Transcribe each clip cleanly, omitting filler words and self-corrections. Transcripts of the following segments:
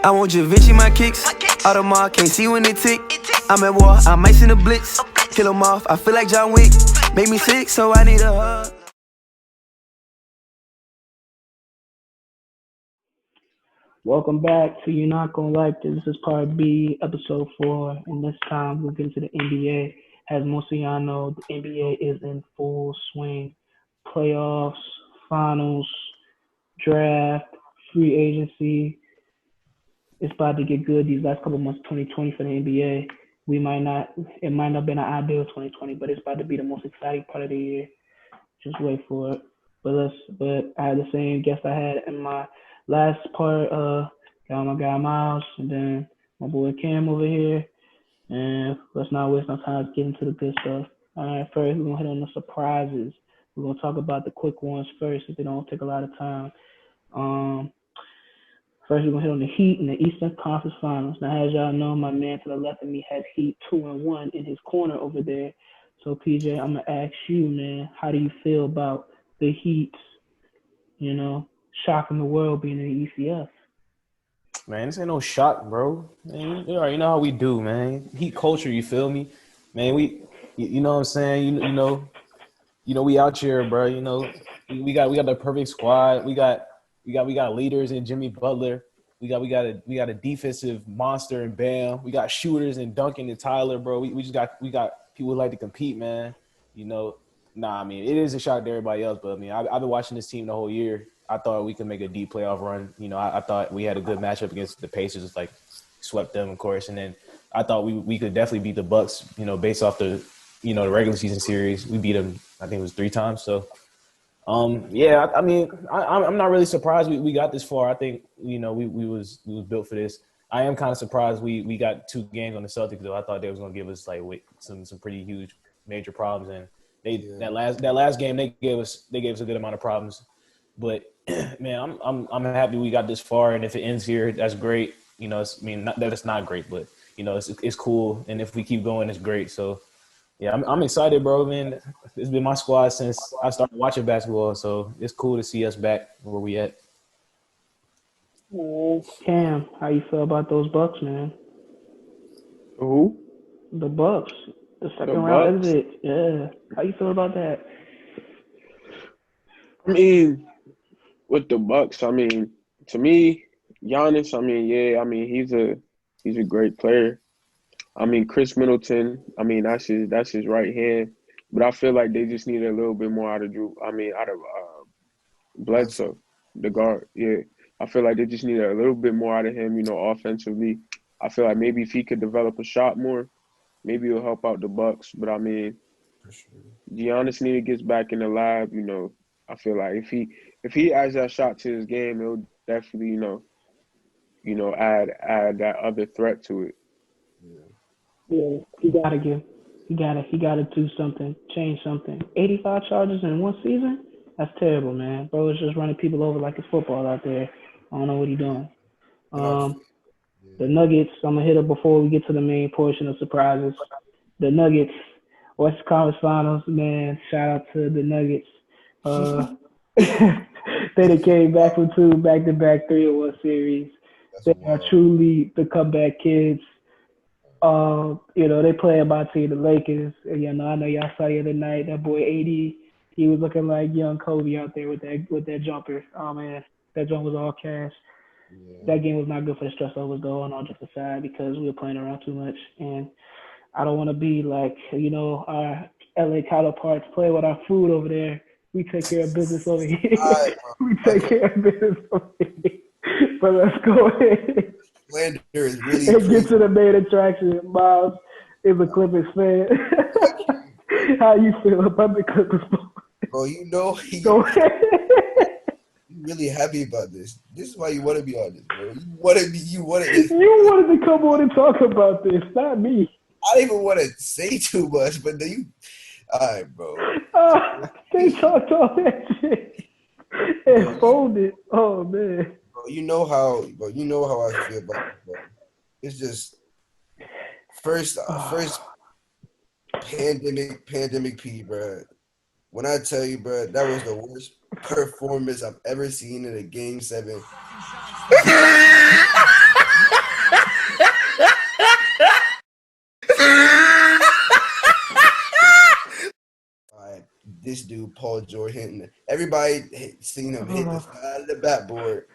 I want Javinci my kicks. Audemars can't see when it tick. I'm at war, I might send a blitz. Kill 'em off, I feel like John Wick. Make me sick, so I need a hug. Welcome back to You're Not Gonna Like This. This is part B, episode 4, and this time we'll get into the NBA. As most of y'all know, the NBA is in full swing. Playoffs, finals, draft, free agency. It's about to get good these last couple months, 2020 for the NBA. It might not have been an ideal 2020, but it's about to be the most exciting part of the year. Just wait for it. But I had the same guest I had in my last part. Got my guy Myles, and then my boy Cam over here. And let's not waste no time. Let's get into the good stuff. All right, first we're gonna hit on the surprises. We're gonna talk about the quick ones first, if they don't take a lot of time. First, we're gonna hit on the Heat in the Eastern Conference Finals. Now, as y'all know, my man to the left of me has Heat 2-1 in his corner over there. So, PJ, I'm gonna ask you, man, how do you feel about the Heat? Shocking the world being in the ECF. Man, this ain't no shock, bro. Man, you already know how we do, man. Heat culture, you feel me? Man, you know what I'm saying? We out here, bro. We got the perfect squad. We got leaders in Jimmy Butler. We got a defensive monster in Bam. We got shooters in Duncan and Tyler, bro. We got people who like to compete, man. I mean, it is a shock to everybody else, but I mean, I've been watching this team the whole year. I thought we could make a deep playoff run. I thought we had a good matchup against the Pacers, like swept them, of course, and then I thought we could definitely beat the Bucks. Based off the the regular season series, we beat them. I think it was 3 times. So, yeah, I mean, I'm not really surprised we got this far. I think we was built for this. I am kind of surprised we got 2 games on the Celtics though. I thought they was gonna give us like some pretty huge major problems, and that last game they gave us a good amount of problems. But man, I'm happy we got this far, and if it ends here, that's great. Not that it's not great, but it's cool, and if we keep going, it's great. So yeah, I'm excited, bro. Man, it's been my squad since I started watching basketball, so it's cool to see us back where we at. Cam, how you feel about those Bucks, man? Who? The Bucks, the second The round Bucks? exit. Yeah, how you feel about that? I mean, with the Bucks, I mean, to me, Giannis, I mean, yeah, I mean, he's a great player. I mean, Chris Middleton, I mean, that's his right hand, but I feel like they just need a little bit more out of Bledsoe, the guard. Yeah, I feel like they just need a little bit more out of him, offensively. I feel like maybe if he could develop a shot more, maybe it'll help out the Bucks. But I mean, For sure. Giannis need to get back in the lab. I feel like if he adds that shot to his game, it'll definitely add that other threat to it. Yeah, he gotta do something, change something. 85 charges in one season? That's terrible, man. Bro is just running people over like it's football out there. I don't know what he's doing. And I'm, The Nuggets, I'm gonna hit it before we get to the main portion of surprises. The Nuggets, West Conference Finals, man. Shout out to the Nuggets. They came back from 2 back-to-back 3-1 series. They are truly the comeback kids. They play about to the Lakers. I know y'all saw the other night that boy AD. He was looking like young Kobe out there with that jumper. Oh man, that jump was all cash. Yeah. That game was not good for the stress that was going on just aside because we were playing around too much. And I don't want to be like our LA counterparts play with our food over there. We take care of business over here. Right, We take care of business over here. But let's go ahead. Slander is really And get crazy. to the main attraction. Miles is a Clippers fan. How you feel about the Clippers? Bro, Go ahead. you really happy about this. This is why you want to be on this, bro. You wanted to come on and talk about this, not me. I don't even want to say too much, but then you all right, bro. They talked all that shit and folded. Oh man. Bro, you know how I feel about it, bro. It's just first pandemic P, bro. When I tell you, bro, that was the worst performance I've ever seen in a Game 7. dude Paul George hitting everybody seeing him hit the side of the backboard,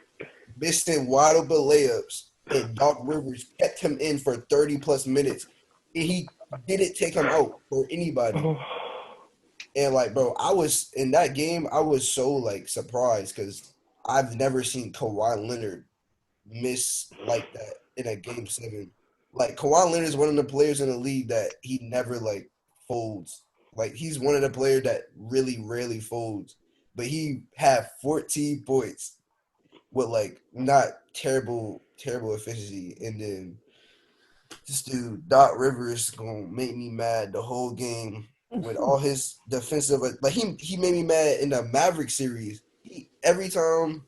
missing wide open layups, and Doc Rivers kept him in for 30 plus minutes. And he didn't take him out for anybody. And like, bro, I was in that game. I was so like surprised because I've never seen Kawhi Leonard miss like that in a game 7. Like Kawhi Leonard is one of the players in the league that he never like folds. Like he's one of the players that really rarely folds. But he had 14 points with like not terrible efficiency, and then this dude Doc Rivers gonna make me mad the whole game with all his defensive. Like he made me mad in the Maverick series. Every time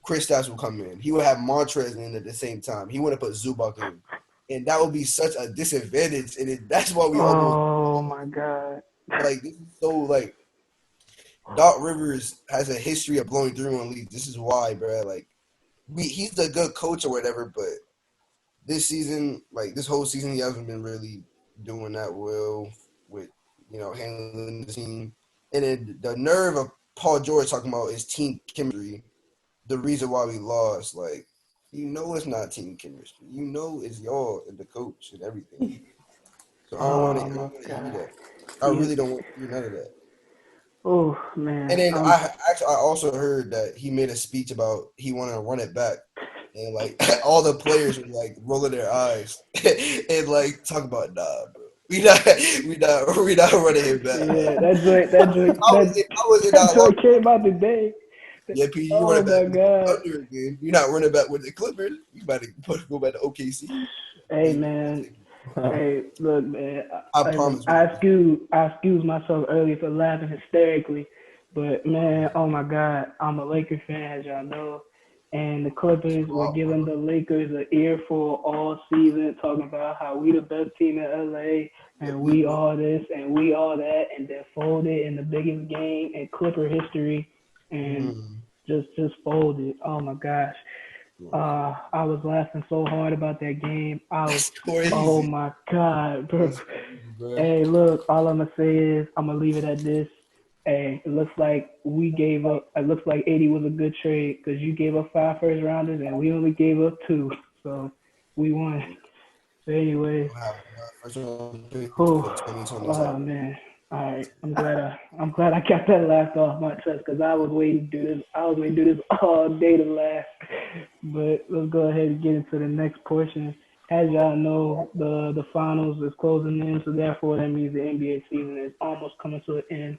Kristaps would come in, he would have Montrez in at the same time. He would have put Zubac in, and that would be such a disadvantage. And that's why we almost. Oh my God! Like this is so like Doc Rivers has a history of blowing through in leagues. This is why, bro. Like he's a good coach or whatever, but this season, like this whole season, he hasn't been really doing that well with handling the team. And then the nerve of Paul George talking about is team chemistry. The reason why we lost, like it's not team chemistry. It's y'all and the coach and everything. So I don't want to hear that. I really don't want to hear none of that. Oh man! And then I also heard that he made a speech about he wanted to run it back, and like all the players were like rolling their eyes and like talk about bro. We not running him back. Yeah, that joint came out today. Yeah, P, you Oh running back my with the God! Thunder again. You're not running back with the Clippers. You about to go back to OKC. Hey man, hey look man. I promise. I excuse myself earlier for laughing hysterically, but man, oh my God, I'm a Lakers fan, as y'all know, and the Clippers were giving the Lakers an earful all season, talking about how we the best team in LA and we all this and we all that, and then folded in the biggest game in Clipper history, and just folded. Oh my gosh. I was laughing so hard about that game. Oh my God, bro. Hey, look, all I'm gonna say is I'm gonna leave it at this. Hey, it looks like we gave up. It looks like 80 was a good trade because you gave up 5 first rounders and we only gave up 2, so we won. So anyway, oh man. All right, I'm glad I got that laugh off my chest because I was waiting to do this. I was waiting to do this all day to laugh. But let's go ahead and get into the next portion. As y'all know, the finals is closing in, so therefore that means the NBA season is almost coming to an end,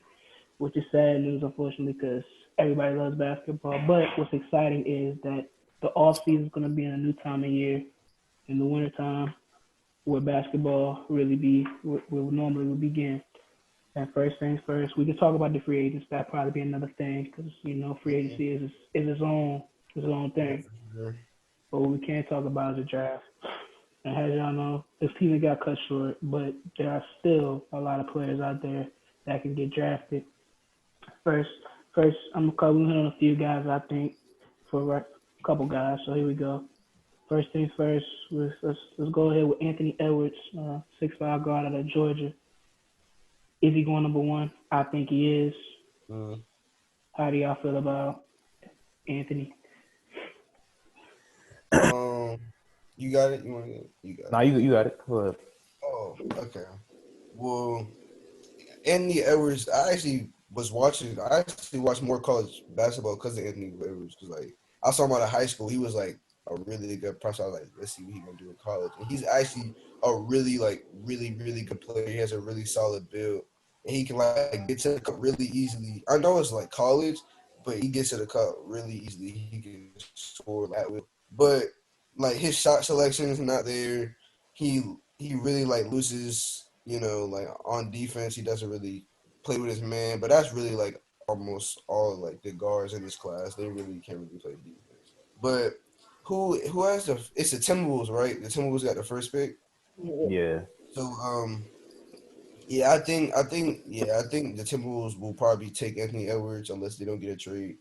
which is sad news, unfortunately, because everybody loves basketball. But what's exciting is that the off season is going to be in a new time of year, in the wintertime, where basketball will normally would begin. And first things first, we can talk about the free agents. That'll probably be another thing because free agency is its own thing. But what we can't talk about is the draft. And as y'all know, this season got cut short, but there are still a lot of players out there that can get drafted. First, I'm gonna hit on a few guys I think for a couple guys. So here we go. First things first, let's go ahead with Anthony Edwards, 6'5" guard out of Georgia. Is he going number 1? I think he is. How do y'all feel about Anthony? You got it. You got it. Nah, you got it. Go ahead. Oh, okay. Well, Anthony Edwards. I actually watched more college basketball because of Anthony Edwards. Because like I saw him out of high school. He was like a really good prospect. I was like, let's see what he's gonna do in college. And he's actually a really good player. He has a really solid build, and he can like get to the cup really easily. I know it's like college, but he gets to the cup really easily. He can score that will, but like his shot selection is not there. He really like loses. Like on defense, he doesn't really play with his man. But that's really like almost all like the guards in this class. They really can't really play defense. But who has it's the Timberwolves, right? The Timberwolves got the first pick. Yeah. So yeah, I think the Timberwolves will probably take Anthony Edwards unless they don't get a trade.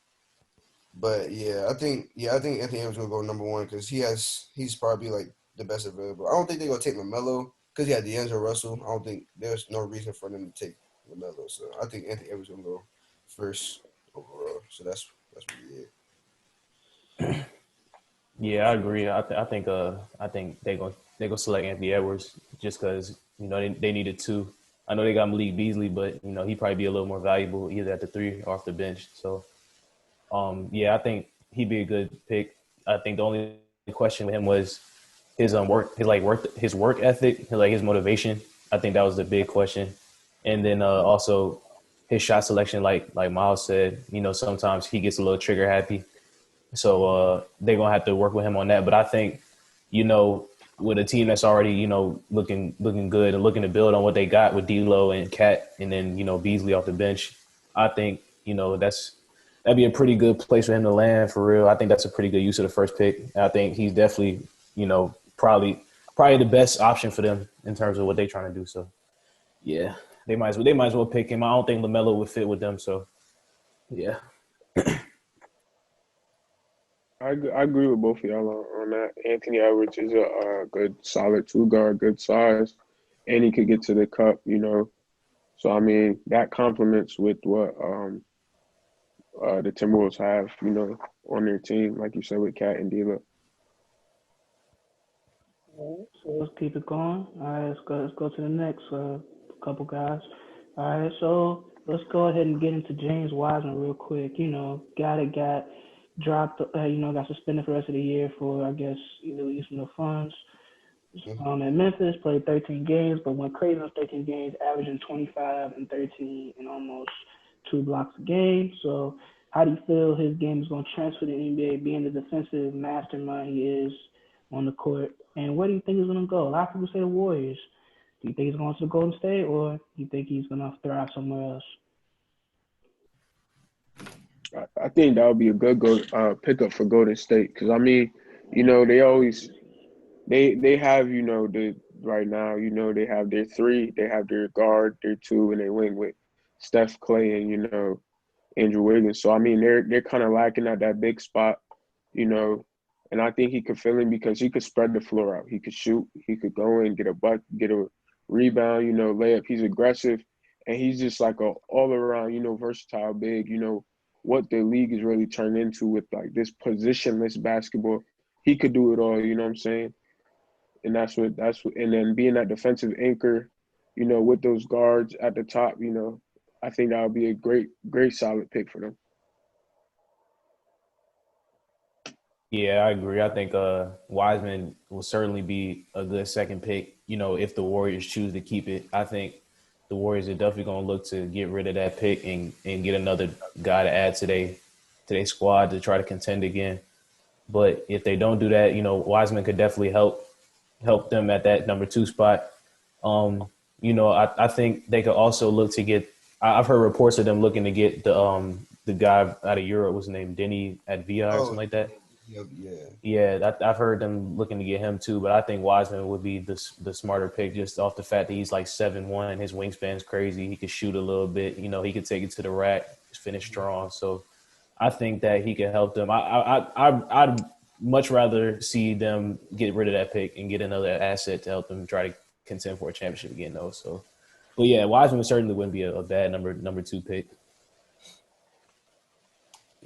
But I think Anthony Edwards will go number 1 because he's probably like the best available. I don't think they're gonna take LaMelo because he had D'Angelo Russell. I don't think there's no reason for them to take LaMelo. So I think Anthony Edwards will go. first overall. So that's really it. Yeah, I agree. I think they gonna select Anthony Edwards just because they needed two. I know they got Malik Beasley, but he'd probably be a little more valuable either at the three or off the bench. So yeah, I think he'd be a good pick. I think the only question with him was his his work ethic, his motivation. I think that was the big question, and then also his shot selection. Like Myles said, sometimes he gets a little trigger happy, so they're gonna have to work with him on that. But I think, with a team that's already looking good and looking to build on what they got with D'Lo and Cat, and then Beasley off the bench, I think that'd be a pretty good place for him to land for real. I think that's a pretty good use of the first pick. And I think he's definitely probably the best option for them in terms of what they're trying to do. So yeah, they might as well pick him. I don't think LaMelo would fit with them. So yeah. I agree with both of y'all on that. Anthony Edwards is a good, solid two guard, good size, and he could get to the cup. So I mean that complements with what the Timberwolves have, on their team, like you said with Cat and D'Lo. All right, so let's keep it going. All right, let's go to the next couple guys. All right, so let's go ahead and get into James Wiseman real quick. Guy that got dropped, got suspended for the rest of the year for, I guess, using the funds. At Memphis, played 13 games, but went crazy on 13 games, averaging 25 and 13 and almost 2 blocks a game. So how do you feel his game is going to transfer to the NBA, being the defensive mastermind he is on the court? And where do you think he's going to go? A lot of people say the Warriors. Do you think he's going to the Golden State, or do you think he's going to thrive somewhere else? I think that would be a good pickup for Golden State because I mean, they always they have the right now they have their three, they have their guard, their two, and they wing with Steph, Clay, and Andrew Wiggins. So I mean they're kind of lacking at that big spot, and I think he could fill in because he could spread the floor out. He could shoot, he could go in, get a rebound, layup. He's aggressive, and he's just like a all around versatile big. What the league is really turned into with like this positionless basketball. He could do it all. You know what I'm saying? And that's what, and then being that defensive anchor, with those guards at the top, I think that would be a great, great solid pick for them. Yeah, I agree. I think Wiseman will certainly be a good second pick, if the Warriors choose to keep it. I think the Warriors are definitely going to look to get rid of that pick and get another guy to add to their squad to try to contend again. But if they don't do that, Wiseman could definitely help them at that number 2 spot. I think they could also look to get. I've heard reports of them looking to get the guy out of Europe, was named Denny Advia or something like that. Yeah, I've heard them looking to get him too. But I think Wiseman would be the smarter pick just off the fact that he's like 7'1", his wingspan's crazy. He could shoot a little bit. He could take it to the rack, finish strong. So I think that he could help them. I'd much rather see them get rid of that pick and get another asset to help them try to contend for a championship again, though. So, but yeah, Wiseman certainly wouldn't be a bad number 2 pick.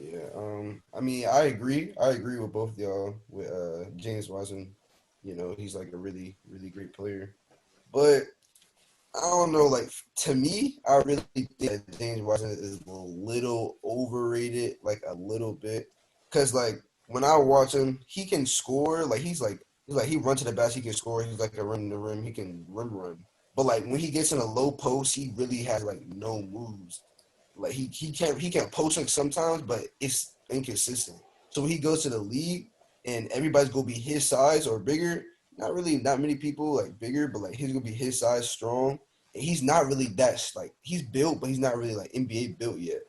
Yeah, I mean, I agree. I agree with both of y'all. With James Wiseman, he's like a really, really great player. But I don't know, like to me, I really think that James Wiseman is a little overrated, like a little bit. Cause like when I watch him, he can score. Like he's like he runs to the basket, he can score. He's like a run the rim, he can run. But like when he gets in a low post, he really has like no moves. Like he can't post like sometimes, but it's inconsistent. So when he goes to the league and everybody's gonna be his size or bigger, not many people like bigger, but like he's gonna be his size, strong. And he's not really that like he's built, but he's not really like NBA built yet.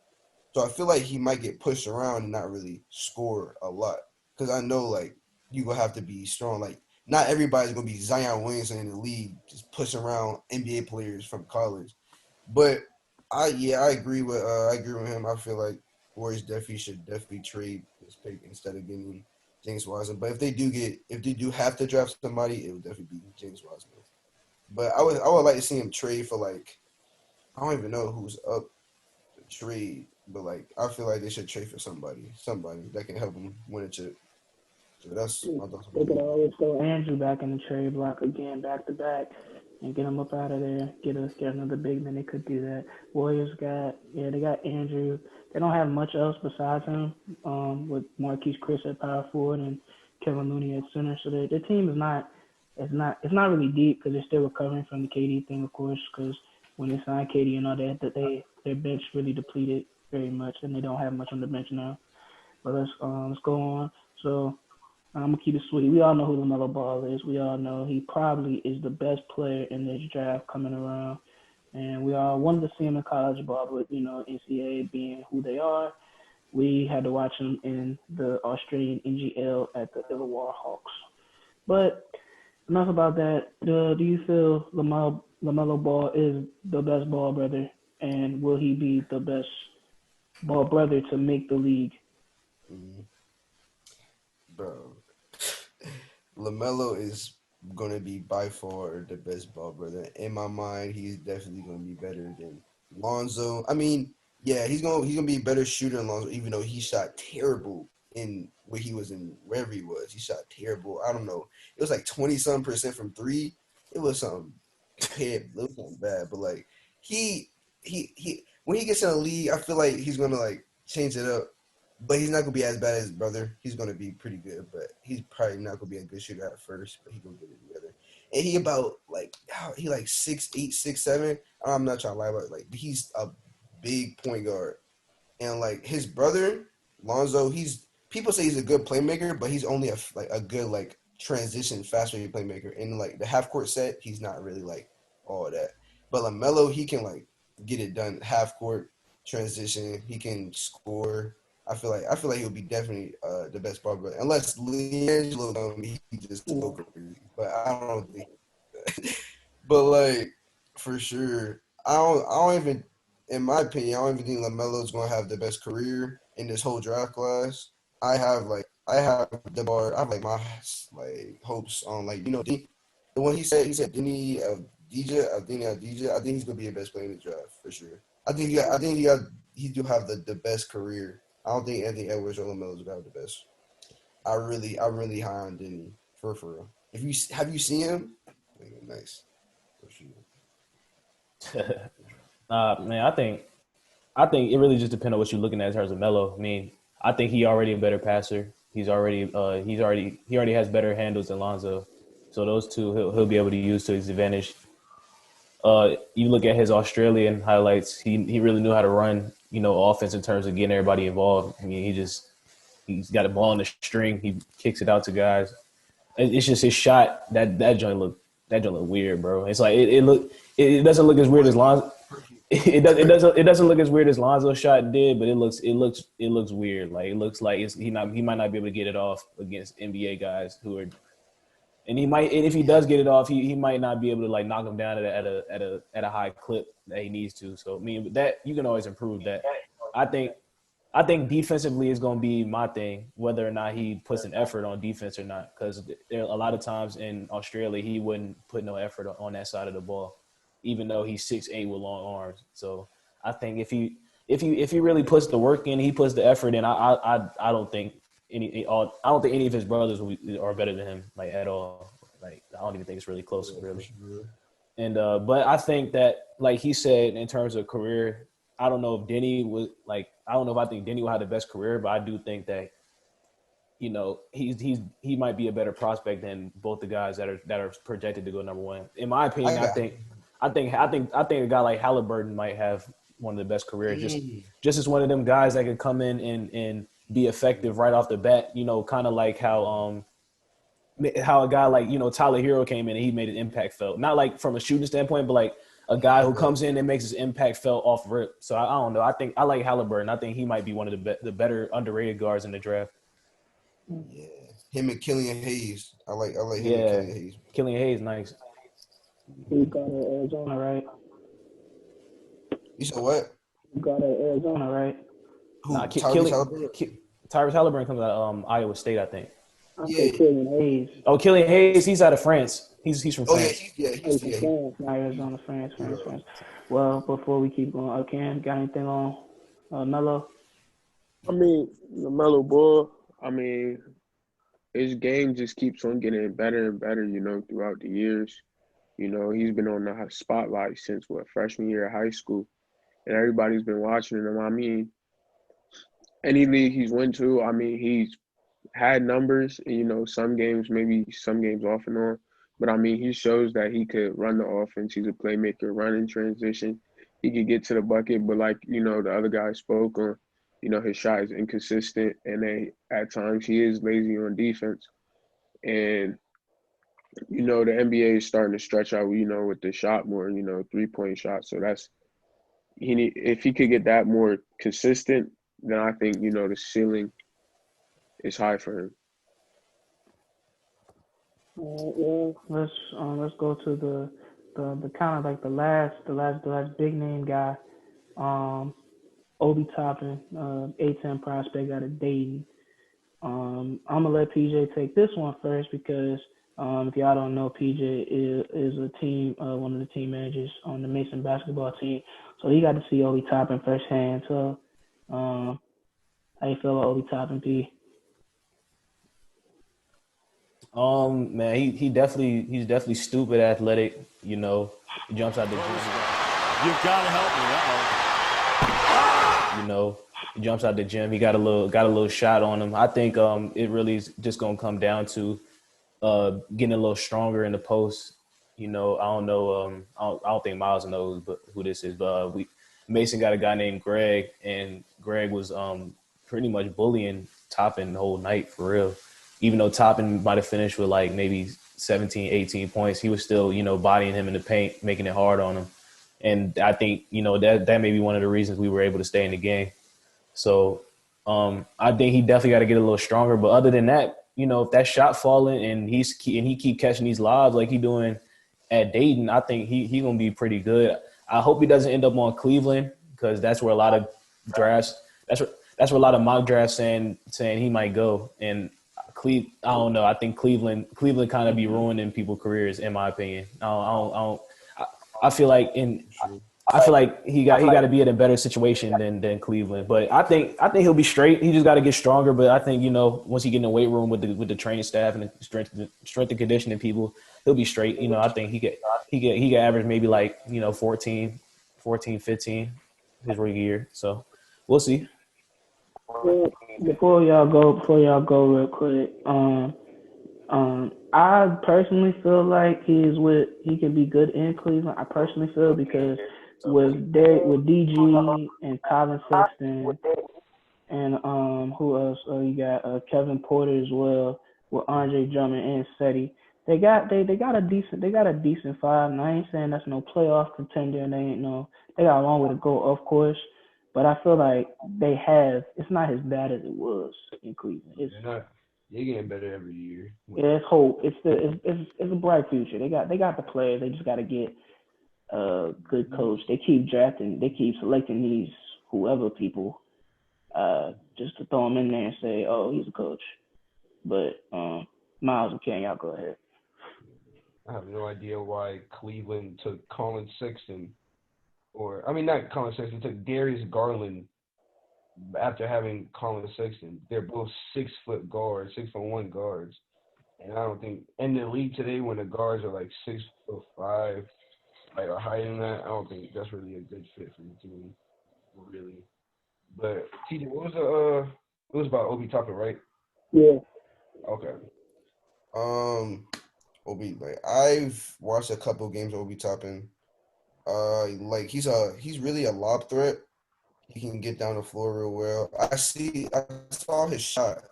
So I feel like he might get pushed around and not really score a lot. Cause I know like you gonna have to be strong. Like not everybody's gonna be Zion Williamson in the league, just pushing around NBA players from college. But I agree with him. I feel like Warriors should trade this pick instead of getting James Wiseman. But if they do have to draft somebody, it would definitely be James Wiseman. But I would like to see him trade for like I don't even know who's up to trade. But like, I feel like they should trade for somebody that can help them win a chip. So that's my thoughts They on could that. always throw Andrew back in the trade block again, back to back, and get him up out of there. Get another big man. They could do that. Warriors they got Andrew. They don't have much else besides him. With Marquise Chris at power forward and Kevin Looney at center. So their team is not. It's not really deep because they're still recovering from the KD thing, of course. Because when they signed KD and all that, their bench really depleted very much, and they don't have much on the bench now. But let's go on. So I'm gonna keep it sweet. We all know who LaMelo Ball is. We all know he probably is the best player in this draft coming around, and we all wanted to see him in college ball, but NCAA being who they are, we had to watch him in the Australian NGL at the Illawarra Hawks. But enough about that. Do you feel LaMelo Ball is the best ball brother, and will he be the best ball brother to make the league? Mhm. Bro, LaMelo is gonna be by far the best ball brother. In my mind, he's definitely gonna be better than Lonzo. I mean, yeah, he's gonna be a better shooter than Lonzo, even though he shot terrible in where he was in wherever he was. He shot terrible. I don't know. It was like 20-some% from three. It was something compared. It was something bad. But like he when he gets in the league, I feel like he's gonna like change it up. But he's not gonna be as bad as his brother. He's gonna be pretty good, but he's probably not gonna be a good shooter at first. But he's gonna get it together. And he about like he like 6'8", 6'7". I'm not trying to lie about it. Like he's a big point guard. And like his brother Lonzo, he's people say he's a good playmaker, but he's only a good like transition fast break playmaker. In like the half court set, he's not really like all that. But LaMelo, he can like get it done half court transition. He can score. I feel like he'll be definitely the best ball brother, unless LiAngelo he just go crazy. But I don't think. But like for sure, I don't even, in my opinion, I don't even think Lamelo's gonna have the best career in this whole draft class. I have the bar. I have like my like hopes on like the one he said Denny DJ. I think he's gonna be the best player in the draft for sure. He do have the best career. I don't think Anthony Edwards or Lamelo's gonna have the best. I'm really high on Denny for real. If you have you seen him? Nice. For sure. Man, I think it really just depends on what you're looking at in terms of Melo. I mean, I think he already a better passer. He already has better handles than Lonzo. So those two he'll be able to use to his advantage. You look at his Australian highlights. He really knew how to run, offense in terms of getting everybody involved. I mean, he's got a ball on the string. He kicks it out to guys. It's just his shot that joint look weird, bro. It's like it doesn't look as weird as Lonzo. It doesn't look as weird as Lonzo's shot did, but it looks weird. Like it looks like he might not be able to get it off against NBA guys who are, and if he does get it off, he might not be able to like knock him down at a high clip that he needs to. So I mean, that you can always improve that. I think I think defensively is going to be my thing, whether or not he puts an effort on defense or not. Because a lot of times in Australia, he wouldn't put no effort on that side of the ball, even though he's 6'8" with long arms. So I think if he really puts the work in, he puts the effort in. I don't think any of his brothers are better than him, like, at all. Like, I don't even think it's really close, really. And but I think that, like he said, in terms of career, I don't know if Denny was like, I don't know if I think Denny will have the best career, but I do think that, you know, he might be a better prospect than both the guys that are projected to go number one. In my opinion, I think a guy like Halliburton might have one of the best careers. Just as one of them guys that can come in and be effective right off the bat. You know, kind of like how a guy like, you know, Tyler Hero came in and he made an impact felt. Not like from a shooting standpoint, but like a guy who comes in and makes his impact felt off rip. So I don't know. I think I like Halliburton. I think he might be one of the better underrated guards in the draft. Yeah, him and Killian Hayes. I like him and Killian Hayes. Killian Hayes, nice. He got to Arizona, right? You said what? He got to Arizona, right? Who? Nah, Tyrese Halliburton? Tyrese Halliburton comes out of Iowa State, I think. I said Killian Hayes. Oh, Killian Hayes, he's out of France. He's from France. He's from France, not Arizona, France. Well, before we keep going, Cam, got anything on Melo? I mean, LaMelo Ball. I mean, his game just keeps on getting better and better. Throughout the years. He's been on the spotlight since freshman year of high school, and everybody's been watching him. I mean, any league he's went to, I mean, he's had numbers, maybe some games off and on. But I mean, he shows that he could run the offense. He's a playmaker, run in transition. He could get to the bucket, but like, the other guy spoke on, his shot is inconsistent, and at times he is lazy on defense. And, the NBA is starting to stretch out, with the shot more, 3-point shot. So if he could get that more consistent, then I think, the ceiling is high for him. Let's go to the kind of like the last big name guy, Obi Toppin, A10 prospect out of Dayton. I'm gonna let PJ take this one first because if y'all don't know, PJ is a team, one of the team managers on the Mason basketball team, so he got to see Obi Toppin firsthand. So, how you feel about Obi Toppin, P? Man, he's definitely stupid athletic. He jumps out the gym. You've got to help me. He jumps out the gym. He got a little shot on him. I think it really is just gonna come down to getting a little stronger in the post. I don't know. I don't think Myles knows, but who this is. But Mason got a guy named Greg, and Greg was pretty much bullying Toppin the whole night for real. Even though Toppin might have finished with like maybe 17, 18 points, he was still, bodying him in the paint, making it hard on him. And I think, that may be one of the reasons we were able to stay in the game. So I think he definitely got to get a little stronger. But other than that, if that shot falling and he keep catching these lobs like he doing at Dayton, I think he gonna be pretty good. I hope he doesn't end up on Cleveland because that's where a lot of drafts that's where a lot of mock drafts saying he might go. And I don't know. I think Cleveland kind of be ruining people's careers, in my opinion. I feel like he got to be in a better situation than Cleveland. But I think he'll be straight. He just got to get stronger. But I think once he get in the weight room with the training staff and the strength and conditioning people, he'll be straight. I think he could average maybe like 14, 15 his rookie year. So we'll see. Before y'all go real quick, I personally feel like he can be good in Cleveland. I personally feel because with DG and Colin Sexton and who else? You got Kevin Porter as well with Andre Drummond and Seti. They got a decent five. And I ain't saying that's no playoff contender. And they got a long way to go, of course. But I feel like it's not as bad as it was in Cleveland. They're getting better every year. Yeah, it's hope. It's a bright future. They got the players. They just got to get a good coach. They keep selecting these whoever people just to throw them in there and say, oh, he's a coach. But Myles and Cam, y'all go ahead. I have no idea why Cleveland took Colin Sexton. Not Colin Sexton, took Darius Garland after having Colin Sexton. They're both 6'1" guards. And I don't think in the league today when the guards are like 6'5", like or higher than that, I don't think that's really a good fit for the team. Really. But TJ, it was about Obi Toppin, right? Yeah. Okay. Obi, I've watched a couple games of Obi Toppin. He's really a lob threat. He can get down the floor real well. I saw his shot.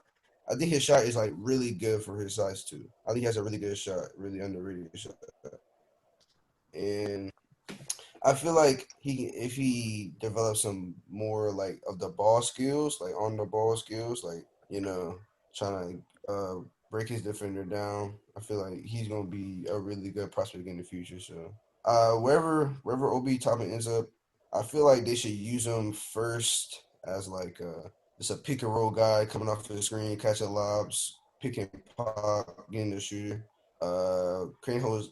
I think his shot is really good for his size too. I think he has a really good shot, really underrated shot. And I feel like if he develops some more of the ball skills, on the ball skills, trying to break his defender down, I feel like he's gonna be a really good prospect in the future. So wherever Obi Toppin ends up, I feel like they should use him first as just a pick and roll guy coming off the screen, catching lobs, pick and pop, getting the shooter.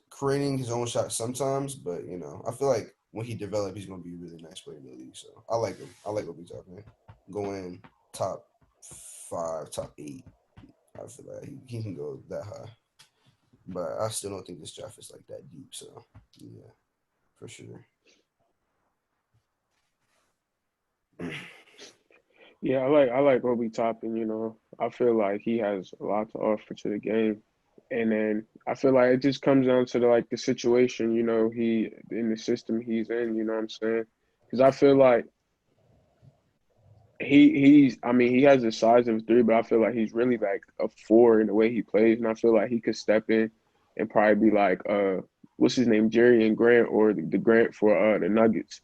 Creating his own shot sometimes, but I feel like when he develops, he's gonna be a really nice player in the league. So I like him. I like Obi Toppin. Going top 5, top 8. I feel like he can go that high. But I still don't think this draft is like that deep. So yeah, for sure. Yeah, I like Obi Toppin. I feel like he has a lot to offer to the game, and then I feel like it just comes down to the situation. He in the system he's in. You know what I'm saying? Because I feel like he has the size of a three, but I feel like he's really like a four in the way he plays, and I feel like he could step in and probably be like what's his name, Jerry and Grant, or the Grant for the Nuggets.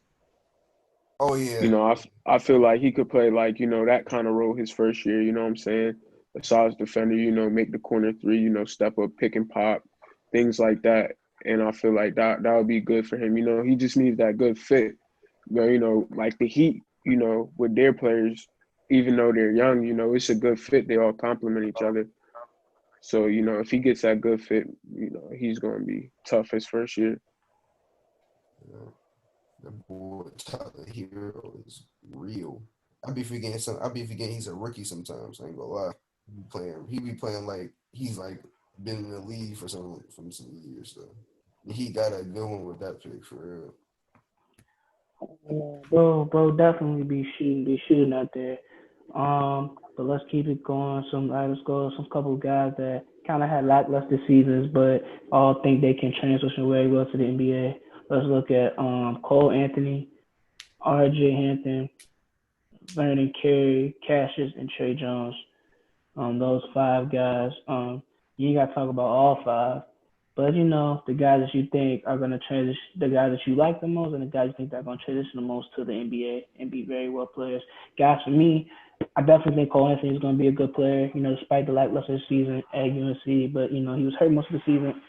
Oh yeah. I feel like he could play like, that kind of role his first year, you know what I'm saying? A solid defender, make the corner three, step up, pick and pop, things like that. And I feel like that would be good for him. He just needs that good fit. But, like the Heat, with their players, even though they're young, it's a good fit. They all complement each other. So, if he gets that good fit, he's going to be tough his first year. Yeah. The boy Tyler Hero is real. I be forgetting he's a rookie sometimes. I ain't gonna lie. He be playing like he's like been in the league for some years. So he got a good one with that pick for real. Bro, definitely be shooting out there. But let's keep it going. Let's go. Some couple guys that kind of had lackluster seasons, but all think they can transition very well to the NBA. Let's look at Cole Anthony, R.J. Hampton, Vernon Carey, Cassius, and Trey Jones. Those 5 guys. You ain't got to talk about all 5, but the guys that you think are going to transition, the guys that you like the most, and the guys you think that are going to transition the most to the NBA and be very well players. Guys, for me, I definitely think Cole Anthony is going to be a good player. Despite the lackluster season at UNC, but he was hurt most of the season,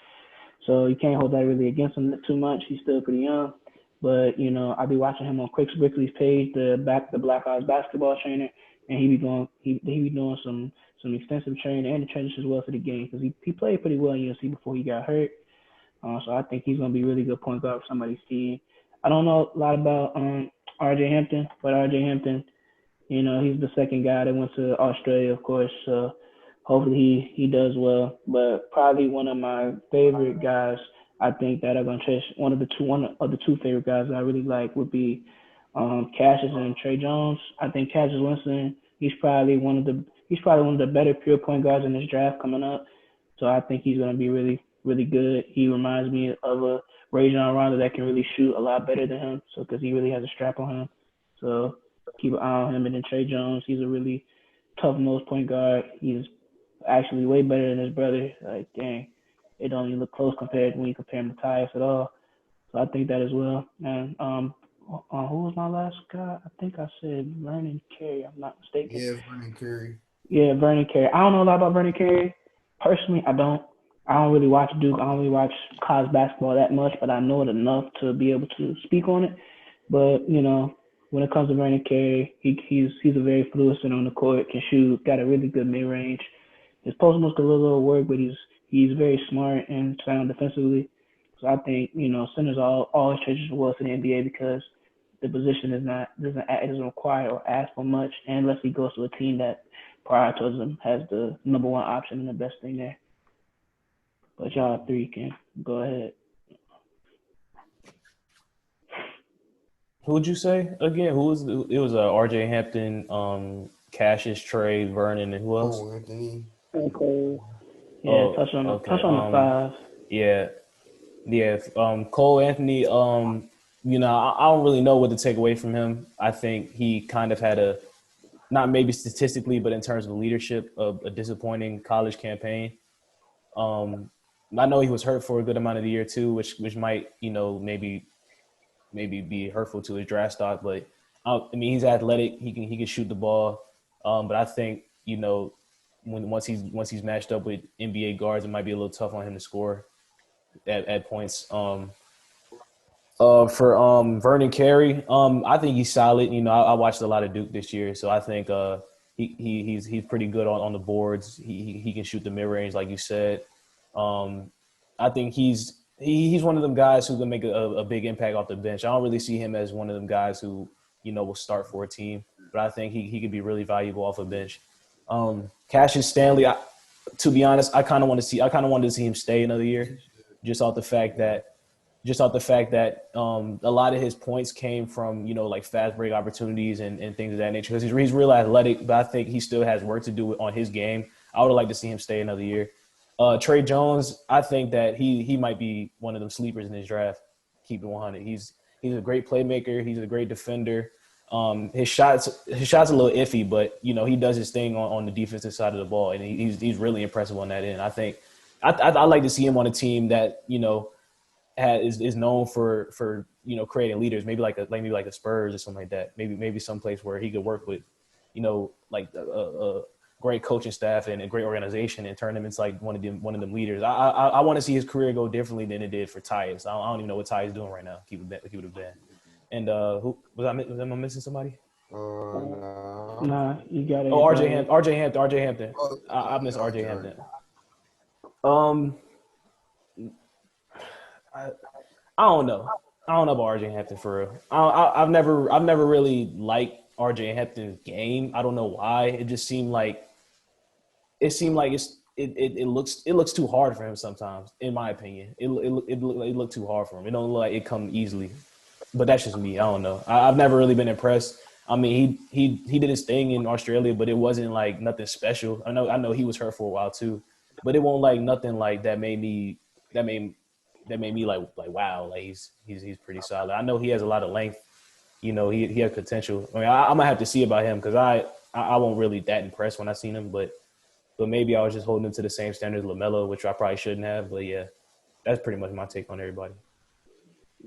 so you can't hold that really against him too much. He's still pretty young. But I'll be watching him on Chris Brickley's page, the Black Ops basketball trainer, and he be doing some extensive training and the transition as well for the game because he played pretty well in UNC before he got hurt. So I think he's gonna be a really good point guard for somebody's team. I don't know a lot about R.J. Hampton, but R.J. Hampton, he's the second guy that went to Australia, of course. So hopefully he does well. But probably one of my favorite guys, I think that are going to chase one of the two favorite guys that I really like would be Cassius and Trey Jones. I think Cassius Winston, he's probably one of the better pure point guards in this draft coming up. So I think he's going to be really, really good. He reminds me of a Rajon Rondo that can really shoot a lot better than him. So because he really has a strap on him. So keep an eye on him. And then Trey Jones, he's a really tough-nosed point guard. He's actually way better than his brother. Like, dang, it don't even look close compared when you compare him to Tyus at all. So I think that as well. And who was my last guy? I think I said Vernon Carey. I'm not mistaken. Yeah, Vernon Carey. Yeah, Vernon Carey. I don't know a lot about Vernon Carey. Personally, I don't. I don't really watch Duke. I don't really watch college basketball that much, but I know it enough to be able to speak on it. But when it comes to Vernon Carey, he's a very fluid center on the court, can shoot, got a really good mid range. His post must a little work, but he's very smart and sound defensively. So I think centers always transition well to the NBA because the position doesn't require or ask for much unless he goes to a team that prioritizes him has the number one option and the best thing there. But y'all 3 can go ahead. Who would you say again? Who was it? Was R.J. Hampton, Cassius, Trey, Vernon, and who else? Oh, Anthony. Okay. Yeah, touch on the 5. Yeah. Cole Anthony. I don't really know what to take away from him. I think he kind of had not maybe statistically, but in terms of leadership, a disappointing college campaign. I know he was hurt for a good amount of the year too, which might maybe be hurtful to his draft stock. But he's athletic. He can shoot the ball. But I think once he's matched up with NBA guards, it might be a little tough on him to score at points. For Vernon Carey, I think he's solid. I watched a lot of Duke this year, so I think he's pretty good on the boards. He can shoot the mid range, like you said. I think he's he's one of them guys who can make a big impact off the bench. I don't really see him as one of them guys who, will start for a team, but I think he could be really valuable off a bench. Cassius Stanley, to be honest, I kind of wanted to see him stay another year, just off the fact that a lot of his points came from like fast break opportunities and things of that nature, because he's real athletic, but I think he still has work to do on his game. I would like to see him stay another year. Trey Jones, I think that he might be one of them sleepers in this draft. Keep it 100. He's a great playmaker. He's a great defender. His shots a little iffy, but he does his thing on the defensive side of the ball, and he's really impressive on that end. I think I like to see him on a team that is known for creating leaders, maybe like the Spurs or something like that. Maybe someplace where he could work with like a great coaching staff and a great organization and turn him into like one of them leaders. I want to see his career go differently than it did for Tyus. I don't even know what Tyus is doing right now. Keep it a band. And who was I? Am I missing somebody? No. Nah, you got it. Oh, RJ Hampton. Oh, I miss RJ okay. Hampton. I don't know. I don't know about RJ Hampton for real. I've never really liked RJ Hampton's game. I don't know why. It just seemed like it looks too hard for him sometimes. In my opinion, it looked too hard for him. It don't look like it come easily. But that's just me. I don't know. I've never really been impressed. I mean, he did his thing in Australia, but it wasn't like nothing special. I know he was hurt for a while too, but it won't like nothing like that made me like wow, like he's pretty solid. I know he has a lot of length. He has potential. I mean, I'm gonna have to see about him because I won't really that impressed when I seen him, but maybe I was just holding him to the same standard as LaMelo, which I probably shouldn't have. But yeah, that's pretty much my take on everybody.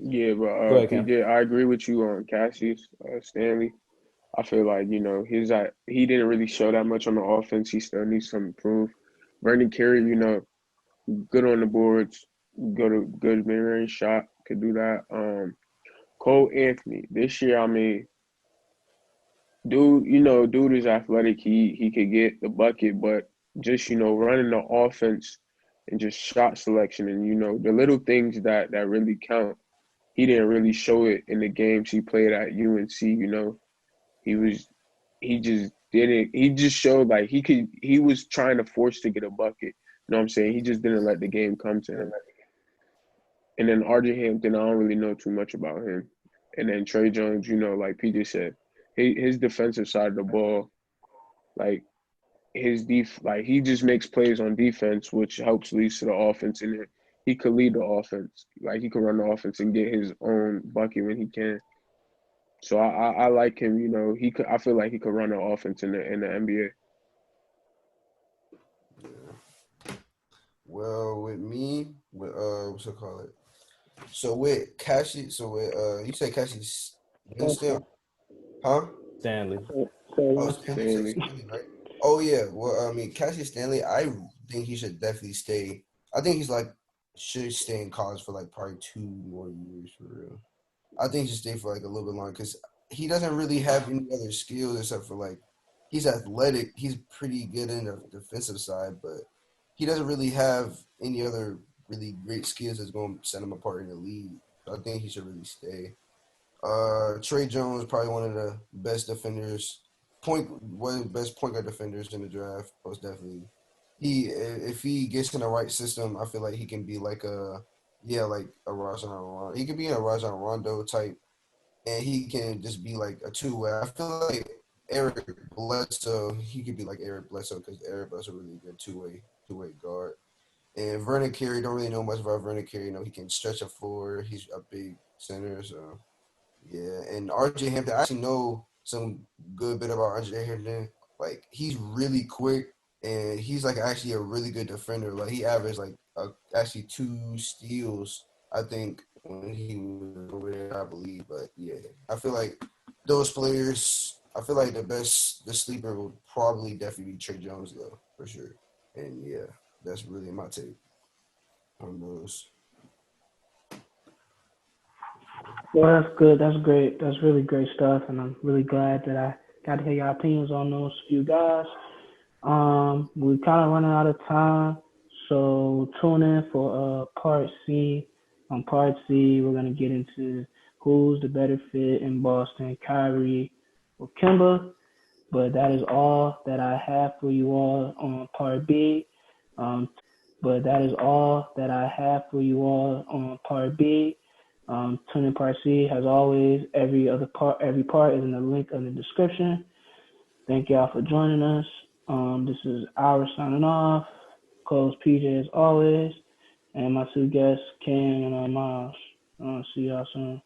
Yeah, but Go ahead, Cam. I agree with you on Cassius Stanley. I feel like he didn't really show that much on the offense. He still needs some improve. Vernon Carey, good on the boards, good mid-range shot, could do that. Cole Anthony this year, I mean, dude is athletic. He could get the bucket, but just running the offense and just shot selection and the little things that really count. He didn't really show it in the games he played at UNC. He just didn't. He just showed like he could. He was trying to force to get a bucket. You know what I'm saying? He just didn't let the game come to him. And then RJ Hampton, I don't really know too much about him. And then Trey Jones, like PJ said, his defensive side of the ball, like he just makes plays on defense, which helps lead to the offense. And he could lead the offense, like he could run the offense and get his own bucket when he can. So I like him. I feel like he could run the offense in the NBA. Well, with me, what's it called? So with Cassie, you say Cassie's Winston, huh? Stanley. Oh, Stanley, right? Oh yeah. Well, I mean, Cassie Stanley, I think he should definitely stay. I think he's should stay in college for probably 2 more years for real. I think he should stay for a little bit longer because he doesn't really have any other skills except for he's athletic. He's pretty good in the defensive side, but he doesn't really have any other really great skills that's going to set him apart in the league. So I think he should really stay. Trey Jones, probably one of the best defenders, one of the best point guard defenders in the draft, most definitely. If he gets in the right system, I feel like he can be like a Rajon Rondo. He could be in a Rajon Rondo type, and he can just be like a two-way. I feel like Eric Bledsoe, he could be like Eric Bledsoe because Eric Bledsoe really good two-way guard. And Vernon Carey, don't really know much about Vernon Carey. He can stretch a floor. He's a big center, so yeah. And RJ Hampton, I actually know some good bit about RJ Hampton. He's really quick, and he's actually a really good defender. He averaged actually 2 steals, I think, when he was over there, I believe. But yeah, I feel like those players. I feel like the sleeper will probably definitely be Trey Jones though, for sure. And yeah, that's really my take on those. Well, that's good. That's great. That's really great stuff, and I'm really glad that I got to hear your opinions on those few guys. We're kind of running out of time, so tune in for part C On part C, we're gonna get into who's the better fit in Boston, Kyrie or Kemba. But that is all that I have for you all on part B. But that is all that I have for you all on part B. Tune in part C. As always, every part is in the link in the description. Thank y'all for joining us. This is our signing off. Close PJ as always, and my two guests, Cam and Myles. See y'all soon.